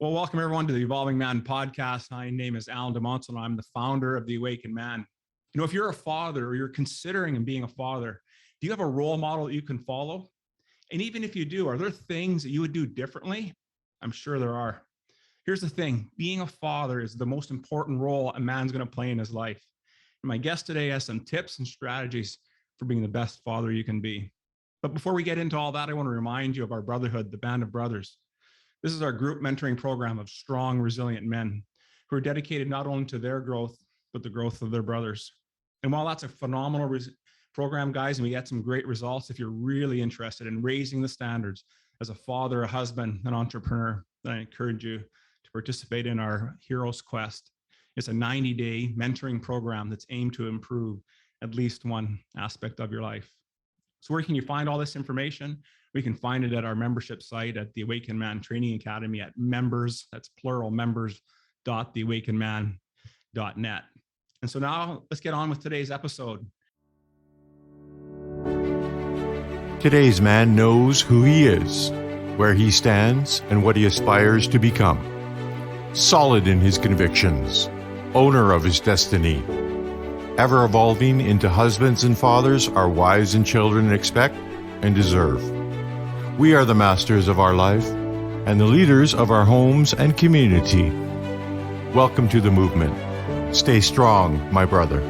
Well, welcome everyone to the Evolving Man podcast. My name is Alan DeMonts, and I'm the founder of the Awakened Man. You know, if you're a father or you're considering being a father, do you have a role model that you can follow? And even if you do, are there things that you would do differently? I'm sure there are. Here's the thing, being a father is the most important role a man's going to play in his life. And my guest today has some tips and strategies for being the best father you can be. But before we get into all that, I want to remind you of our brotherhood, the Band of Brothers. This is our group mentoring program of strong, resilient men who are dedicated not only to their growth, but the growth of their brothers. And while that's a phenomenal program, guys, and we get some great results, if you're really interested in raising the standards as a father, a husband, an entrepreneur, then I encourage you to participate in our Heroes Quest. It's a 90-day mentoring program that's aimed to improve at least one aspect of your life. So where can you find all this information? We can find it at our membership site at the Awakened Man Training Academy at members, that's plural, members.theawakenedman.net. And so now let's get on with today's episode. Today's man knows who he is, where he stands, and what he aspires to become. Solid in his convictions, owner of his destiny, ever evolving into husbands and fathers our wives and children expect and deserve. We are the masters of our life and the leaders of our homes and community. Welcome to the movement. Stay strong, my brother.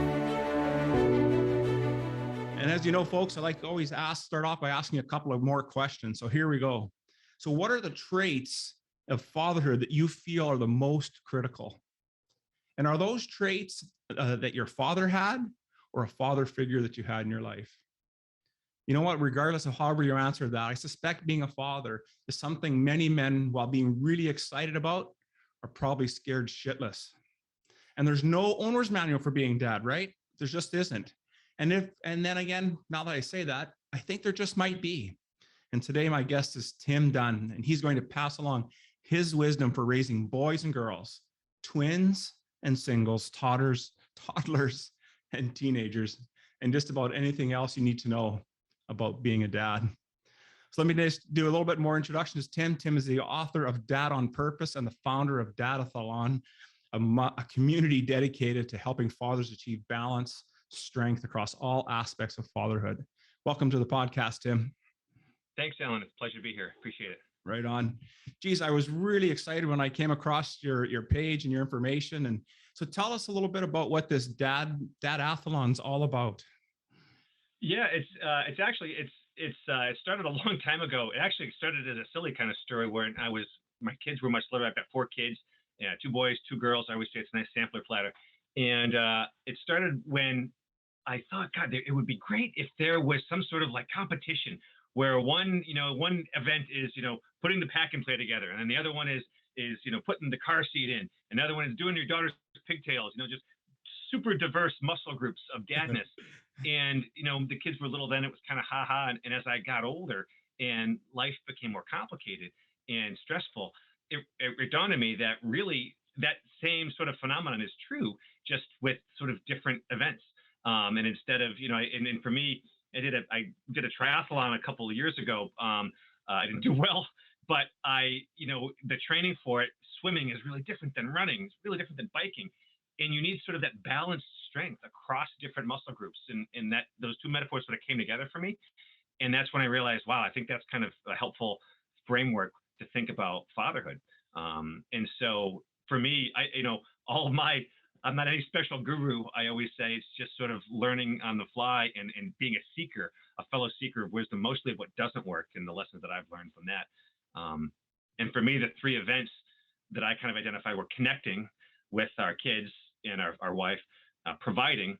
And as you know, folks, I like to always start off by asking a couple of more questions. So here we go. So what are the traits of fatherhood that you feel are the most critical? And are those traits that your father had or a father figure that you had in your life? You know what, regardless of however you answer that, I suspect being a father is something many men, while being really excited about, are probably scared shitless. And there's no owner's manual for being dad, right? There just isn't. And then again, now that I say that, I think there just might be. And today my guest is Tim Dunn, and he's going to pass along his wisdom for raising boys and girls, twins and singles, toddlers, and teenagers, and just about anything else you need to know about being a dad. So let me just do a little bit more introductions. Tim is the author of Dad on Purpose and the founder of Dadathlon, a community dedicated to helping fathers achieve balance, strength across all aspects of fatherhood. Welcome to the podcast, Tim. Thanks, Alan. It's a pleasure to be here. Appreciate it. Right on. Geez, I was really excited when I came across your page and your information. And so tell us a little bit about what this Dadathlon's all about. Yeah, it started a long time ago. It actually started as a silly kind of story where my kids were much littler. I've got 4 kids, 2 boys, 2 girls. I always say it's a nice sampler platter. And it started when I thought, God, it would be great if there was some sort of like competition where one event is, putting the pack and play together. And then the other one is, putting the car seat in. Another one is doing your daughter's pigtails, just super diverse muscle groups of dadness. And, the kids were little then, it was kind of ha-ha. And as I got older and life became more complicated and stressful, it dawned on me that really that same sort of phenomenon is true, just with sort of different events. And instead of, and for me, I did a triathlon a couple of years ago. I didn't do well, but the training for it, swimming is really different than running. It's really different than biking. And you need sort of that balanced strength across different muscle groups. And that those 2 metaphors sort of came together for me. And that's when I realized, wow, I think that's kind of a helpful framework to think about fatherhood. And so for me, I'm not any special guru. I always say it's just sort of learning on the fly and being a seeker, a fellow seeker of wisdom, mostly of what doesn't work and the lessons that I've learned from that. And for me, the 3 events that I kind of identify were connecting with our kids and our wife, providing,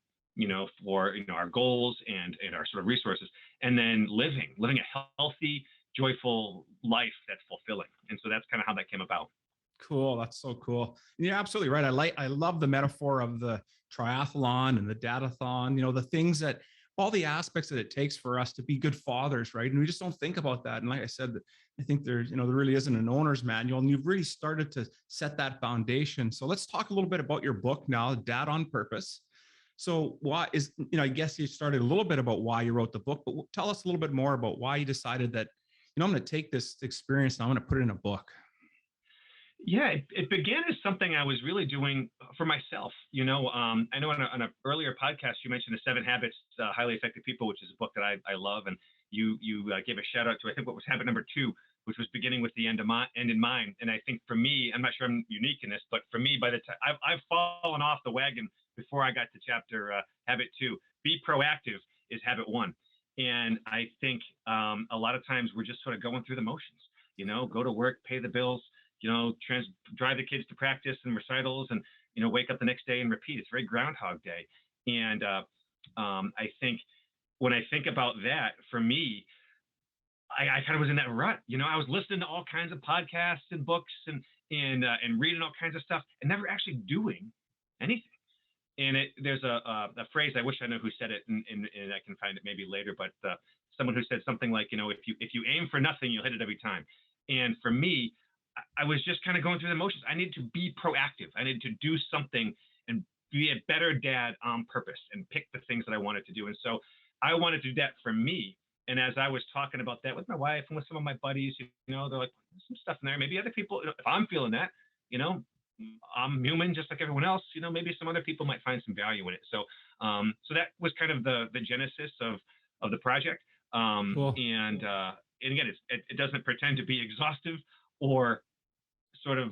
for, our goals and our sort of resources, and then living a healthy, joyful life that's fulfilling. And so that's kind of how that came about. Cool. That's so cool. And you're absolutely right. I love the metaphor of the triathlon and the dadathon, the things that all the aspects that it takes for us to be good fathers, right? And we just don't think about that. And like I said, I think there really isn't an owner's manual, and you've really started to set that foundation. So let's talk a little bit about your book now, Dad on Purpose. So I guess you started a little bit about why you wrote the book, but tell us a little bit more about why you decided that, I'm going to take this experience and I'm going to put it in a book. Yeah, it began as something I was really doing for myself. I know on an earlier podcast you mentioned the Seven Habits Highly Effective People, which is a book that I love, and you gave a shout out to, I think, what was habit number 2, which was beginning with the end in mind. And I think for me, I'm not sure I'm unique in this, but for me, by the time I've fallen off the wagon before I got to chapter habit 2. Be proactive is habit 1, and I think a lot of times we're just sort of going through the motions. Go to work, pay the bills, drive the kids to practice and recitals, and wake up the next day and repeat. It's very Groundhog Day. And I think when I think about that, for me, I kind of was in that rut. I was listening to all kinds of podcasts and books and reading all kinds of stuff and never actually doing anything. And there's a phrase, I wish I knew who said it, and I can find it maybe later, but someone who said something like, if you aim for nothing, you'll hit it every time. And for me, I was just kind of going through the motions. I needed to be proactive. I needed to do something and be a better dad on purpose and pick the things that I wanted to do. And so I wanted to do that for me. And as I was talking about that with my wife and with some of my buddies, they're like, there's some stuff in there. Maybe other people, if I'm feeling that, I'm human just like everyone else, maybe some other people might find some value in it. So that was kind of the genesis of the project. Cool. And again, it doesn't pretend to be exhaustive or sort of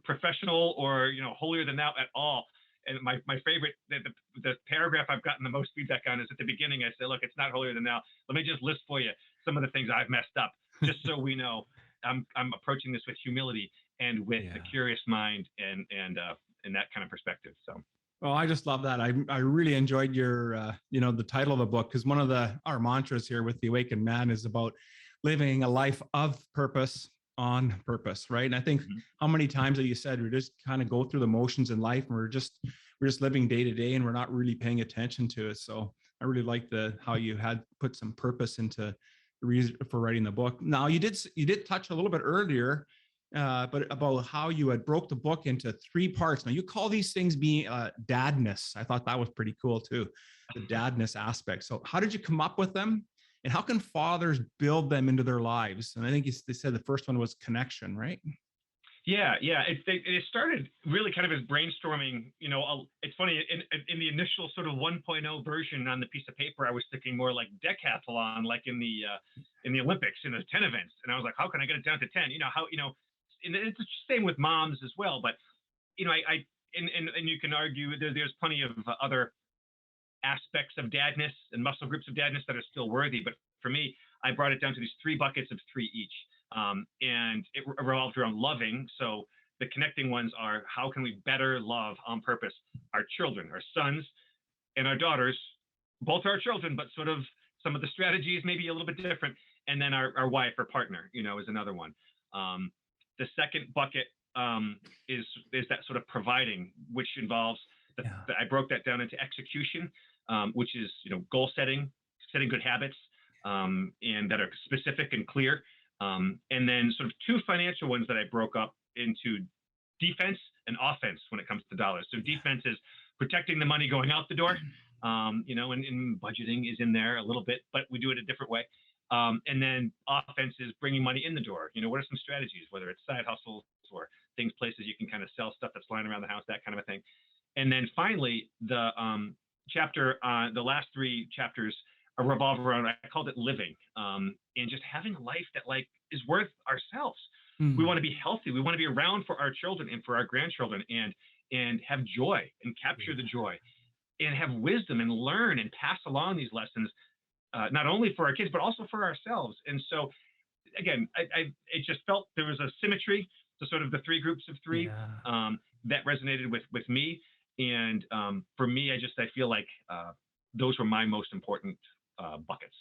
professional or holier than thou at all. And my favorite, the paragraph I've gotten the most feedback on is at the beginning. I say, look, it's not holier than thou. Let me just list for you some of the things I've messed up, just so we know I'm approaching this with humility and with a curious mind and that kind of perspective. So. Well, I just love that. I really enjoyed your, the title of the book, because one of our mantras here with the Awakened Man is about living a life of purpose on purpose, right? And I think how many times that you said we just kind of go through the motions in life, and we're just living day to day, and we're not really paying attention to it. So I really like how you had put some purpose into the reason for writing the book. Now you did touch a little bit earlier, but about how you had broke the book into 3 parts. Now you call these things being Dadness. I thought that was pretty cool too, the Dadness aspect. So how did you come up with them? And how can fathers build them into their lives? And I think they said the first one was connection, right? Yeah. It started really kind of as brainstorming. It's funny, in the initial sort of 1.0 version on the piece of paper, I was thinking more like decathlon, like in the Olympics, 10 events. And I was like, how can I get it down to 10? And it's the same with moms as well. But, and you can argue there's plenty of other aspects of dadness and muscle groups of dadness that are still worthy. But for me, I brought it down to these 3 buckets of 3 each. And it revolved around loving. So the connecting ones are, how can we better love on purpose our children, our sons and our daughters, both our children, but sort of some of the strategies maybe a little bit different. And then our wife or partner, is another one. The second bucket is that sort of providing, which involves I broke that down into execution, which is goal setting good habits, and that are specific and clear, and then sort of 2 financial ones that I broke up into defense and offense when it comes to dollars. So defense is protecting the money going out the door, and budgeting is in there a little bit, but we do it a different way. And then offense is bringing money in the door. What are some strategies, whether it's side hustles or places you can kind of sell stuff that's lying around the house, that kind of a thing. And then finally, the chapter, the last 3 chapters revolve around, I called it living, and just having a life that is worth ourselves. Mm-hmm. We want to be healthy. We want to be around for our children and for our grandchildren, and have joy and capture the joy, and have wisdom and learn and pass along these lessons, not only for our kids, but also for ourselves. And so, again, it just felt there was a symmetry to sort of the 3 groups of 3 that resonated with me. And for me, I feel like those were my most important buckets.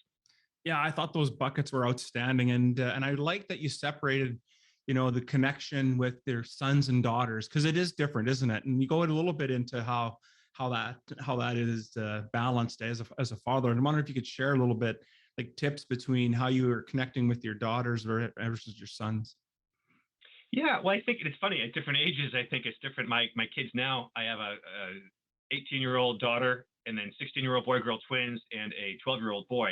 Yeah, I thought those buckets were outstanding, and I like that you separated, the connection with their sons and daughters, because it is different, isn't it? And you go a little bit into how that is balanced as a father. And I wonder if you could share a little bit, like tips between how you are connecting with your daughters versus your sons. Yeah, well, I think it's funny at different ages. I think it's different. My kids now, I have a 18-year-old daughter, and then 16-year-old boy-girl twins, and a 12-year-old boy.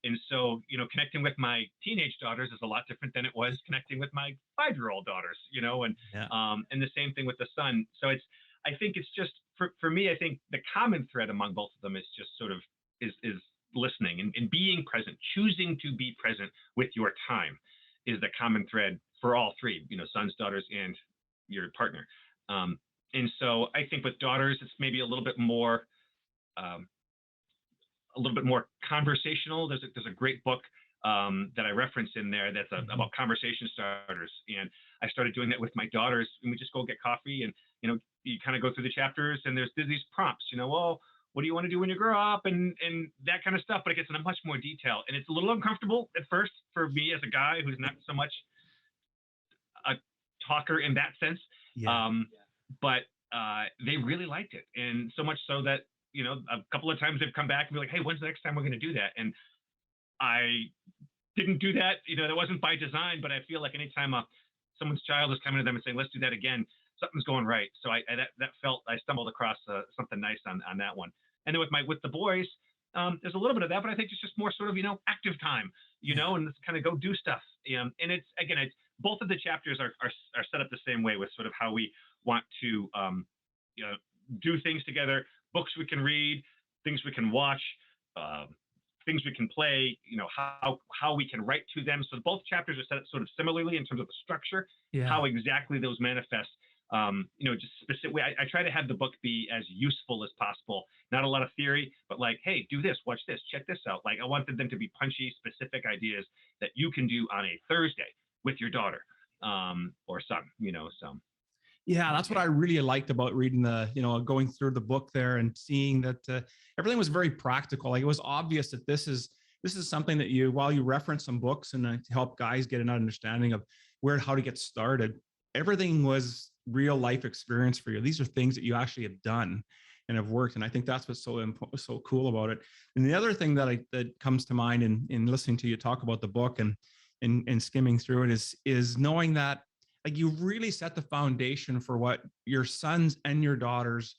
And so, connecting with my teenage daughters is a lot different than it was connecting with my 5-year-old daughters, and the same thing with the son. So I think it's just, for me, I think the common thread among both of them is just sort of is listening and being present, choosing to be present with your time is the common thread for all three, sons, daughters, and your partner. And so I think with daughters, it's maybe a little bit more conversational. There's a great book that I reference in there that's about conversation starters. And I started doing that with my daughters, and we just go get coffee, and you kind of go through the chapters, and there's these prompts, well, what do you want to do when you grow up, and that kind of stuff. But it gets into much more detail, and it's a little uncomfortable at first for me as a guy who's not so much a talker in that sense. Yeah. But they really liked it, and so much so that a couple of times they've come back and be like, hey, when's the next time we're going to do that? And I didn't do that. That wasn't by design, but I feel like anytime someone's child is coming to them and saying, let's do that again, something's going right. So I stumbled across something nice on that one. And then with the boys, there's a little bit of that, but I think it's just more sort of, active time, and let's kind of go do stuff. And it's both of the chapters are set up the same way, with sort of how we want to, do things together, books we can read, things we can watch, things we can play, how we can write to them. So both chapters are set up sort of similarly in terms of the structure, how exactly those manifest. Just specifically, I try to have the book be as useful as possible. Not a lot of theory, but like, hey, do this, watch this, check this out. Like, I wanted them to be punchy, specific ideas that you can do on a Thursday with your daughter or son, so. Yeah, that's what I really liked about reading going through the book there and seeing that everything was very practical. Like, it was obvious that this is something that while you reference some books and to help guys get an understanding of how to get started, everything was real life experience for you. These are things that you actually have done and have worked. And I think that's what's so cool about it. And the other thing that comes to mind in listening to you talk about the book and skimming through it is knowing that, like, you really set the foundation for what your sons and your daughters,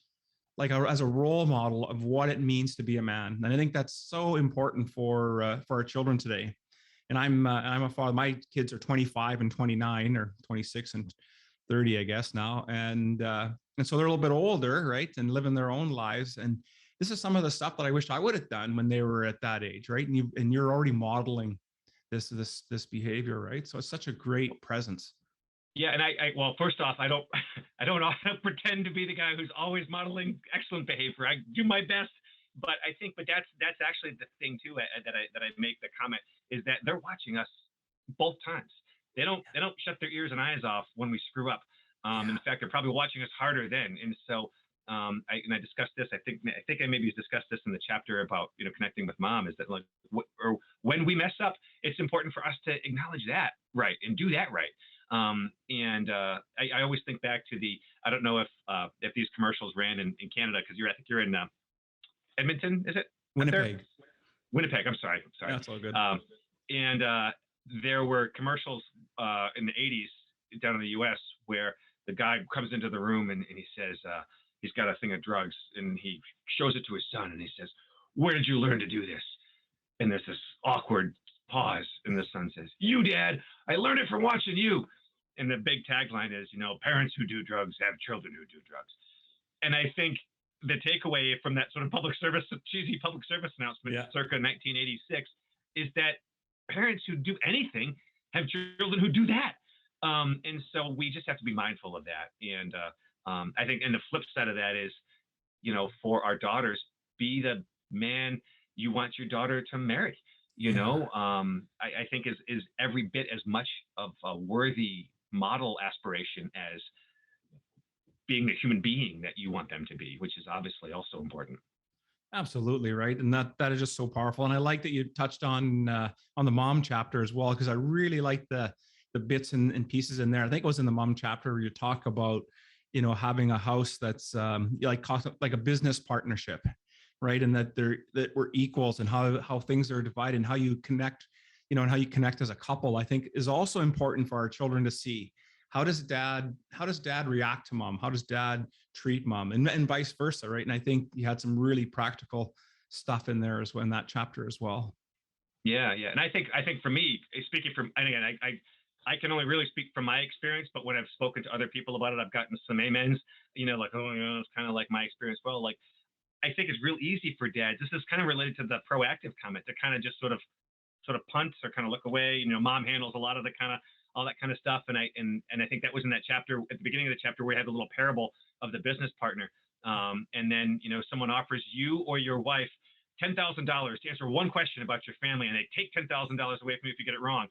like, as a role model of what it means to be a man. And I think that's so important for our children today. And I'm a father. My kids are 25 and 29, or 26 and 30, I guess now. And so they're a little bit older, right, and living their own lives. And this is some of the stuff that I wish I would have done when they were at that age, right? And you're already modeling this behavior, right? So it's such a great presence. Yeah, and well, first off, I don't pretend to be the guy who's always modeling excellent behavior. I do my best, but that's actually the thing too that I make the comment, is that they're watching us both times. They don't shut their ears and eyes off when we screw up. In fact, they're probably watching us harder then. And so I discussed this. I think I maybe discussed this in the chapter about connecting with mom. Is that, like, when we mess up, it's important for us to acknowledge that right and do that right. I always think back to I don't know if these commercials ran in Canada, because I think you're in Edmonton, is it? Winnipeg. Winnipeg. I'm sorry. That's all good. And there were commercials in the 80s down in the U.S. where the guy comes into the room and he says he's got a thing of drugs, and he shows it to his son and he says, "Where did you learn to do this?" And there's this awkward pause, and the son says, "You, Dad, I learned it from watching you." And the big tagline is, parents who do drugs have children who do drugs. And I think the takeaway from that sort of cheesy public service announcement circa 1986 is that parents who do anything have children who do that. And so we just have to be mindful of that. And I think, and the flip side of that is, for our daughters, be the man you want your daughter to marry. I think is every bit as much of a worthy model aspiration as being the human being that you want them to be, which is obviously also important. Absolutely, right. And that is just so powerful. And I like that you touched on the mom chapter as well, because I really like the bits and pieces in there. I think it was in the mom chapter where you talk about, having a house that's like a business partnership, right? And that we're equals, and how things are divided, and how you connect, and how you connect as a couple, I think is also important for our children to see. How does dad react to mom? How does dad treat mom? And vice versa, right? And I think you had some really practical stuff in there as well, in that chapter as well. Yeah, yeah. And I think for me, speaking from, and again, I can only really speak from my experience, but when I've spoken to other people about it, I've gotten some amens, like, oh, it's kind of like my experience. Well, like, I think it's real easy for dads. This is kind of related to the proactive comment to kind of just sort of punts or kind of look away. Mom handles a lot of the kind of all that kind of stuff. And I think that was in that chapter at the beginning of the chapter where we had the little parable of the business partner. And then, someone offers you or your wife $10,000 to answer one question about your family, and they take $10,000 away from you if you get it wrong.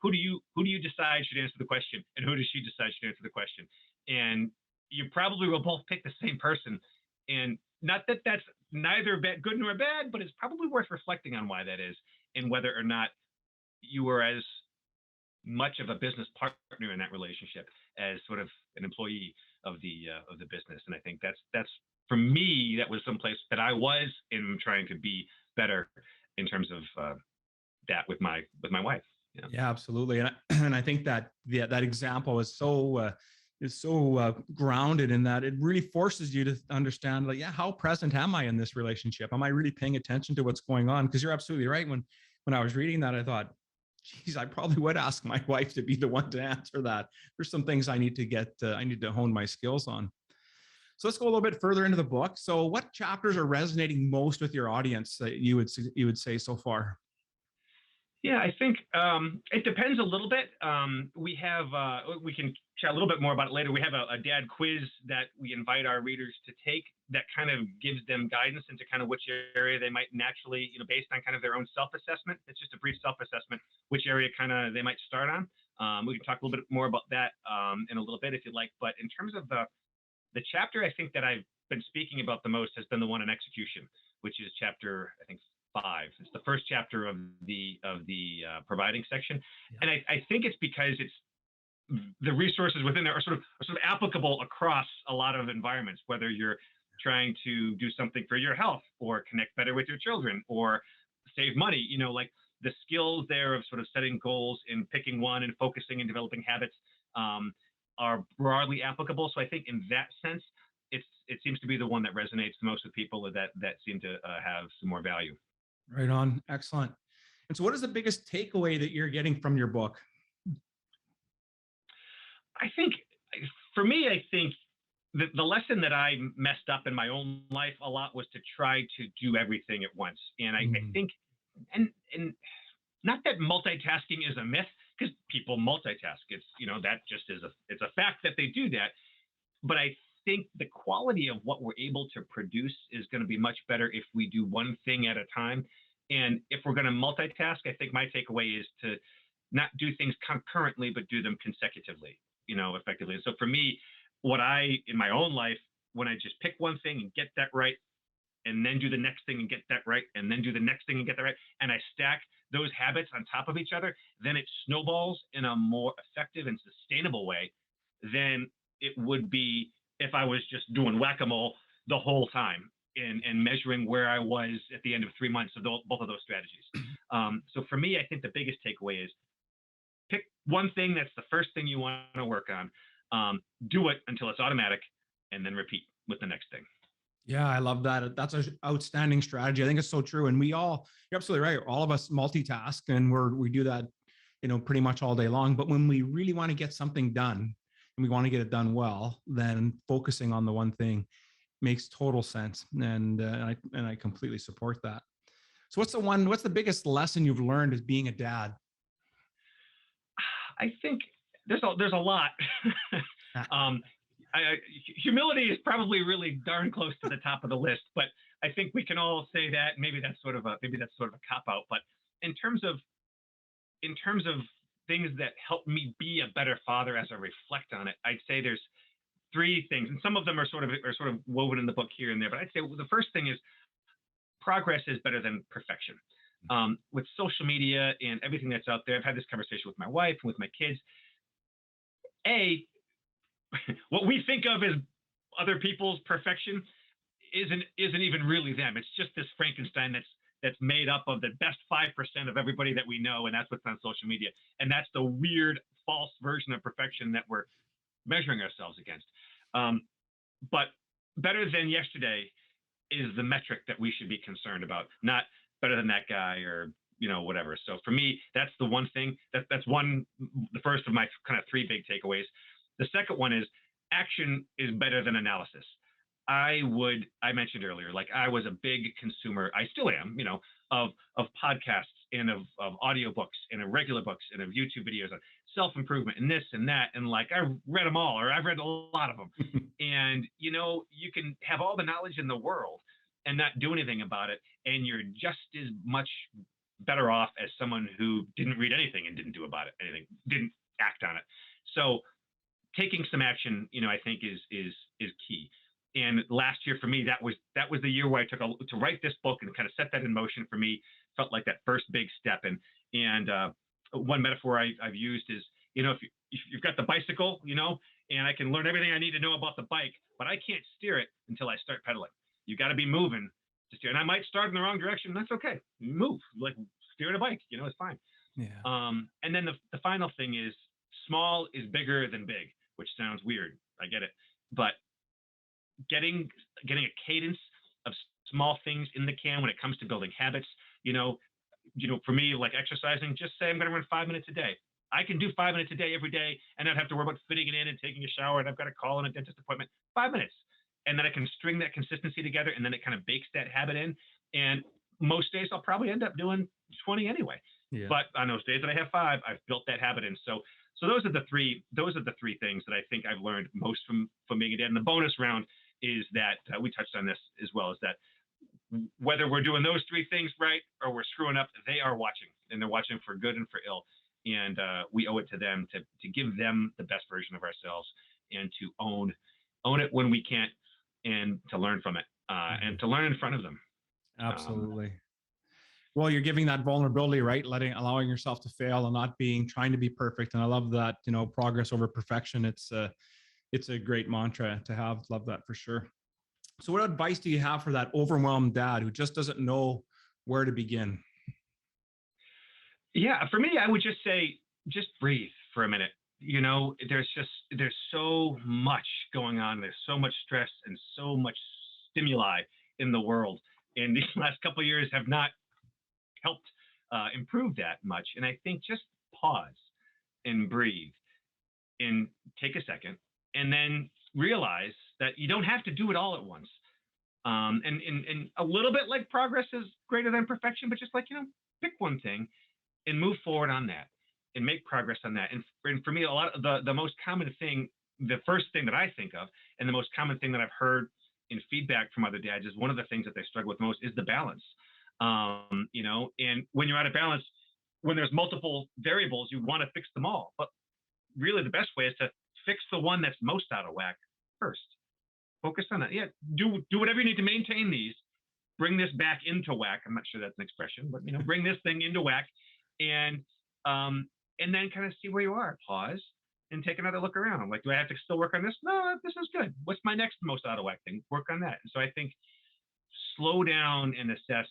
Who do you decide should answer the question, and who does she decide should answer the question? And you probably will both pick the same person. And not that that's neither good nor bad, but it's probably worth reflecting on why that is, and whether or not you were as much of a business partner in that relationship as sort of an employee of the business. And I think that's for me, that was someplace that I was in trying to be better in terms of that with my wife. Yeah. Yeah, absolutely. And I think that that example is so grounded in that it really forces you to understand, like, yeah, how present am I in this relationship? Am I really paying attention to what's going on? Because you're absolutely right. When I was reading that, I thought, geez, I probably would ask my wife to be the one to answer that. There's some things I need to hone my skills on. So let's go a little bit further into the book. So what chapters are resonating most with your audience that you would say so far? Yeah, I think it depends a little bit. We can chat a little bit more about it later. We have a dad quiz that we invite our readers to take that kind of gives them guidance into kind of which area they might naturally, based on kind of their own self-assessment. It's just a brief self-assessment, which area kind of they might start on. We can talk a little bit more about that in a little bit if you'd like. But in terms of the chapter, I think that I've been speaking about the most has been the one on execution, which is chapter, I think, 5. It's the first chapter of the providing section. Yeah. And I think it's because it's the resources within there are sort of applicable across a lot of environments, whether you're trying to do something for your health or connect better with your children or save money, like the skills there of sort of setting goals and picking one and focusing and developing habits are broadly applicable. So I think in that sense, it seems to be the one that resonates the most with people that seem to have some more value. Right on. Excellent. And so what is the biggest takeaway that you're getting from your book? I think for me, I think the lesson that I messed up in my own life a lot was to try to do everything at once. And I think, and not that multitasking is a myth, because people multitask. It's, that just it's a fact that they do that. But I think the quality of what we're able to produce is going to be much better if we do one thing at a time. And if we're going to multitask, I think my takeaway is to not do things concurrently, but do them consecutively, effectively. And so for me, in my own life, when I just pick one thing and get that right, and then do the next thing and get that right, and then do the next thing and get that right, and I stack those habits on top of each other, then it snowballs in a more effective and sustainable way than it would be if I was just doing whack-a-mole the whole time and measuring where I was at the end of 3 months of both of those strategies. So for me, I think the biggest takeaway is pick one thing that's the first thing you want to work on, do it until it's automatic, and then repeat with the next thing. Yeah, I love that. That's an outstanding strategy. I think it's so true. And you're absolutely right. All of us multitask and we do that, pretty much all day long. But when we really want to get something done and we want to get it done well, then focusing on the one thing makes total sense. And I completely support that. So what's the biggest lesson you've learned as being a dad? I think there's a lot. Humility is probably really darn close to the top of the list, but I think we can all say that. Maybe that's sort of a cop out. But in terms of things that help me be a better father as I reflect on it, I'd say there's 3 things, and some of them are sort of woven in the book here and there. But I'd say the first thing is progress is better than perfection. With social media and everything that's out there, I've had this conversation with my wife and with my kids. What we think of as other people's perfection isn't even really them. It's just this Frankenstein that's made up of the best 5% of everybody that we know, and that's what's on social media. And that's the weird, false version of perfection that we're measuring ourselves against. But better than yesterday is the metric that we should be concerned about, not better than that guy or whatever. So for me, that's the one thing that's the first of my kind of three big takeaways. The second one is action is better than analysis. I mentioned earlier, like I was a big consumer, I still am, of podcasts and of audiobooks and of regular books and of YouTube videos on self-improvement and this and that. And like, I read them all, or I've read a lot of them. And, you can have all the knowledge in the world and not do anything about it. And you're just as much better off as someone who didn't read anything and didn't do about it, anything, didn't act on it. So taking some action, I think is key. And last year for me, that was the year where I took to write this book and kind of set that in motion for me. Felt like that first big step. And one metaphor I've used is, if you've got the bicycle, and I can learn everything I need to know about the bike, but I can't steer it until I start pedaling. You got to be moving to steer. And I might start in the wrong direction. That's okay. Move, like steering a bike, it's fine. Yeah. And then the final thing is small is bigger than big, which sounds weird. I get it. But getting a cadence of small things in the can when it comes to building habits, for me, like exercising, just say I'm going to run 5 minutes a day. I can do 5 minutes a day every day and not have to worry about fitting it in and taking a shower and I've got to call in a dentist appointment. 5 minutes. And then I can string that consistency together and then it kind of bakes that habit in. And most days I'll probably end up doing 20 anyway. Yeah. But on those days that I have 5, I've built that habit in. So those are the three things that I think I've learned most from being a dad. And the bonus round is that we touched on this as well, is that whether we're doing those 3 things right or we're screwing up, they are watching, and they're watching for good and for ill. And we owe it to them to give them the best version of ourselves and to own it when we can't, and to learn from it and to learn in front of them. Absolutely. Well, you're giving that vulnerability, right? Allowing yourself to fail and not trying to be perfect. And I love that, progress over perfection. It's a great mantra to have. Love that for sure. So what advice do you have for that overwhelmed dad who just doesn't know where to begin? Yeah, for me, I would just say, just breathe for a minute. There's so much going on. There's so much stress and so much stimuli in the world. And these last couple of years have not helped improve that much. And I think just pause and breathe and take a second and then realize that you don't have to do it all at once. And a little bit like progress is greater than perfection, but just like, pick one thing and move forward on that and make progress on that. And for me, a lot of the most common thing, the first thing that I think of, and the most common thing that I've heard in feedback from other dads is one of the things that they struggle with most is the balance. And when you're out of balance, when there's multiple variables, you want to fix them all. But really the best way is to fix the one that's most out of whack first. Focus on that. Yeah, do whatever you need to maintain these. Bring this back into whack. I'm not sure that's an expression, but bring this thing into whack, and then kind of see where you are. Pause and take another look around. Like, do I have to still work on this? No, this is good. What's my next most out of whack thing? Work on that. And so I think slow down and assess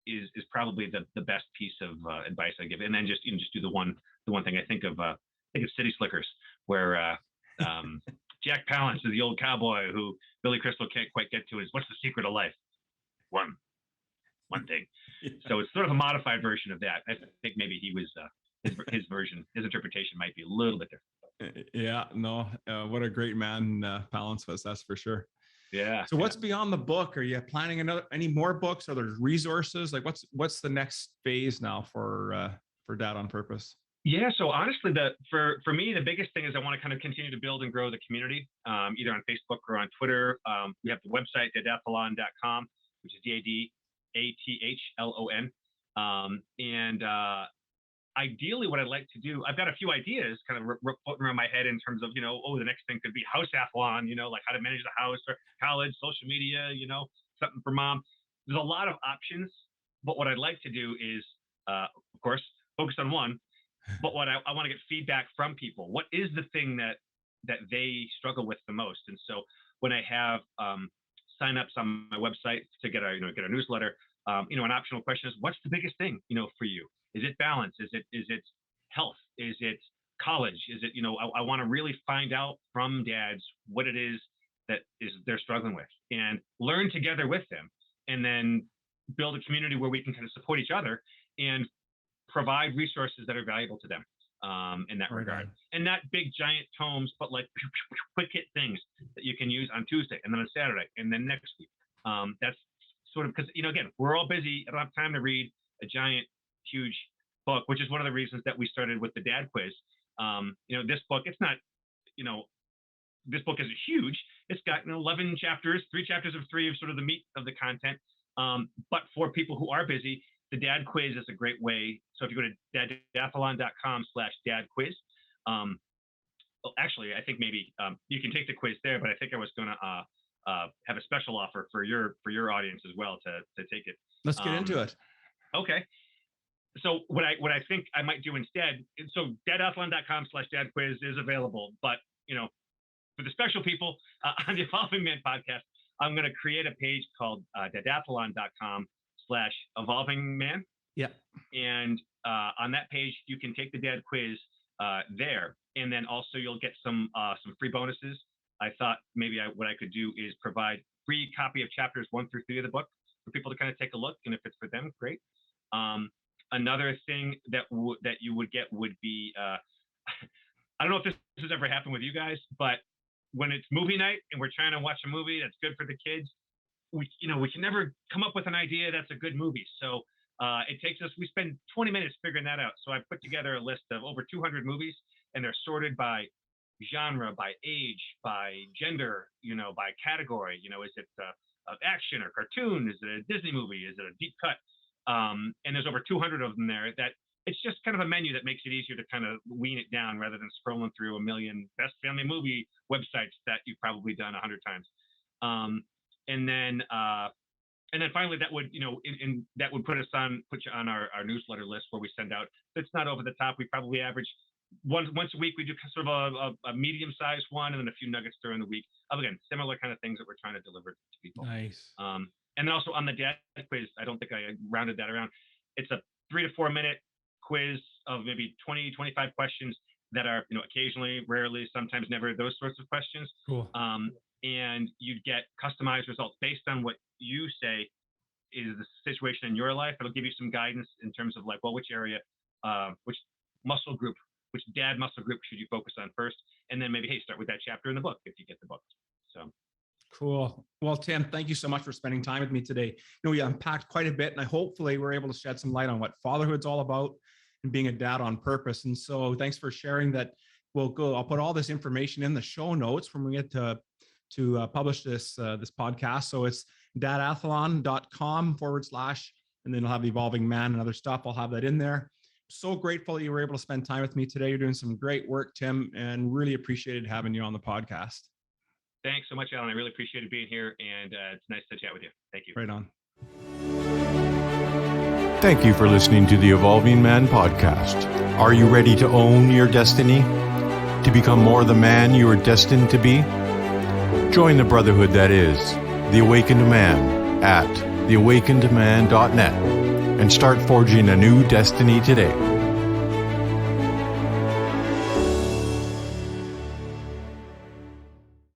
is probably the best piece of advice I give. And then just do the one thing I think of. I think it's City Slickers, where Jack Palance is the old cowboy who Billy Crystal can't quite get to. Is what's the secret of life? One thing. Yeah. So it's sort of a modified version of that. I think maybe he was his version, his interpretation might be a little bit different. Yeah, no, what a great man Palance was. That's for sure. Yeah. So what's beyond the book? Are you planning any more books? Are there resources? Like what's the next phase now for Dad on Purpose? Yeah. So honestly, for me, the biggest thing is I want to kind of continue to build and grow the community, either on Facebook or on Twitter. We have the website, Dadathlon.com, which is Dadathlon. And ideally what I'd like to do, I've got a few ideas kind of floating around my head in terms of, the next thing could be Houseathlon, like how to manage the house, or college, social media, something for mom. There's a lot of options, but what I'd like to do is, of course, focus on one. But what I want to get feedback from people. What is the thing that they struggle with the most? And so when I have signups on my website to get a newsletter, an optional question is, what's the biggest thing, for you? Is it balance? Is it health? Is it college? Is it, I want to really find out from dads what it is that they're struggling with and learn together with them. And then build a community where we can kind of support each other and provide resources that are valuable to them in that regard. And not big giant tomes, but like quick hit things that you can use on Tuesday and then on Saturday and then next week. That's sort of because, again, we're all busy. I don't have time to read a giant, huge book, which is one of the reasons that we started with the Dad Quiz. This book, it's not, this book isn't huge. It's got 11 chapters, 3 chapters of 3 of sort of the meat of the content. But for people who are busy, the Dad Quiz is a great way. So if you go to dadathlon.com/dadquiz, actually, I think maybe you can take the quiz there, but I think I was going to have a special offer for your audience as well to take it. Let's get into it. Okay. So what I think I might do instead, so dadathlon.com/dadquiz is available, but for the special people on the Evolving Man podcast, I'm going to create a page called dadathlon.com/evolvingman. Yeah. And on that page, you can take the Dad Quiz there, and then also you'll get some free bonuses. I thought maybe what I could do is provide free copy of chapters 1 through 3 of the book for people to kind of take a look, and if it's for them, great. Another thing that you would get would be I don't know if this has ever happened with you guys, but when it's movie night and we're trying to watch a movie that's good for the kids, we can never come up with an idea that's a good movie. So we spend 20 minutes figuring that out. So I put together a list of over 200 movies, and they're sorted by genre, by age, by gender, by category. Is it action or cartoon? Is it a Disney movie? Is it a deep cut? And there's over 200 of them there. That it's just kind of a menu that makes it easier to kind of wean it down rather than scrolling through a million best family movie websites that you've probably done 100 times. And then finally, that would that would put you on our newsletter list where we send out. It's not over the top. We probably average once a week. We do sort of a medium-sized one, and then a few nuggets during the week. Again, similar kind of things that we're trying to deliver to people. Nice. And then also on the Dad Quiz, I don't think I rounded that around. It's a 3 to 4 minute quiz of maybe 20, 25 questions that are, occasionally, rarely, sometimes never, those sorts of questions. Cool. And you'd get customized results based on what you say is the situation in your life. It'll give you some guidance in terms of which area, which muscle group, which dad muscle group should you focus on first? And then maybe, hey, start with that chapter in the book if you get the book. So. Cool. Well, Tim, thank you so much for spending time with me today. We unpacked quite a bit, and hopefully we're able to shed some light on what fatherhood's all about and being a dad on purpose. And so thanks for sharing that. I'll put all this information in the show notes when we get to publish this podcast. So it's dadathlon.com/ and then I'll have Evolving Man and other stuff. I'll have that in there. So grateful that you were able to spend time with me today. You're doing some great work, Tim, and really appreciated having you on the podcast. Thanks so much, Alan. I really appreciated being here, and it's nice to chat with you. Thank you. Right on. Thank you for listening to the Evolving Man podcast. Are you ready to own your destiny? To become more the man you are destined to be? Join the brotherhood that is The Awakened Man at theawakenedman.net and start forging a new destiny today.